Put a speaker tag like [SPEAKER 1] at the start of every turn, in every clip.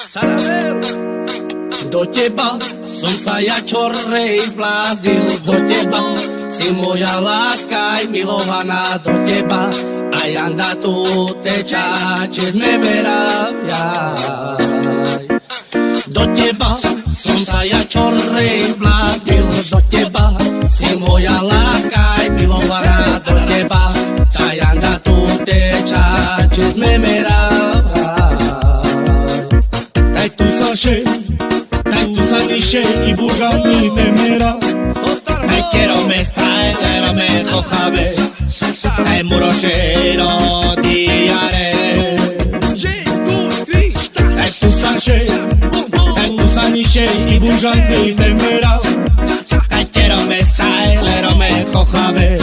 [SPEAKER 1] Do teba som sa ja čorej bláznil, do teba si moja láska aj milovaná, do teba aj anda tu teča, či sme meravjaj. Do teba som sa ja čorej bláznil, do teba si moja láska aj milovaná, do teba aj anda tu teča, či sme meravjaj.
[SPEAKER 2] Taj tu sa niše i bužani me mera. Taj quiero me straelero me jojave. Taj murošero diare. Taj tu sa niše i bužani me mera. Taj quiero me straelero me jojave.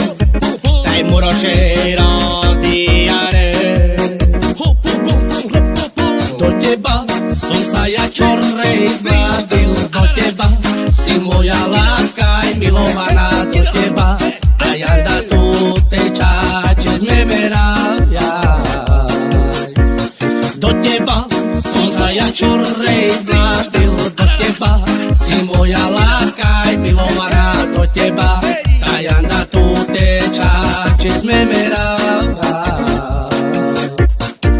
[SPEAKER 2] Taj murošero diare.
[SPEAKER 1] Do teba som sa ja čorej bláznil, do teba si moja láska aj milovaná, do teba aj anda tu teča, či sme meravjaj. Do teba som sa ja čorej bláznil, do teba si moja láska aj milovaná, do teba aj anda tu teča, či sme meravjaj.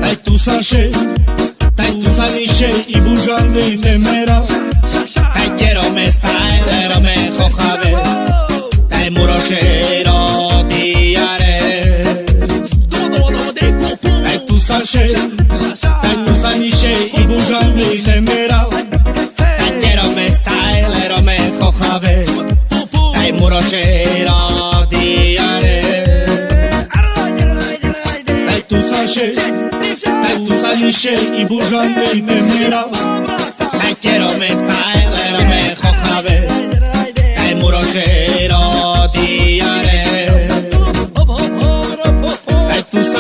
[SPEAKER 2] Taj tu sa niše i bužani me mera. Taj quiero me straelero me jojave. Taj murošero diare. Taj tu sa niše i bužani me mera. Taj quiero me straelero me jojave. Taj murošero diare. Taj tu sa niše i bužani me mera. Taj quiero me straelero me jojave. Taj murošero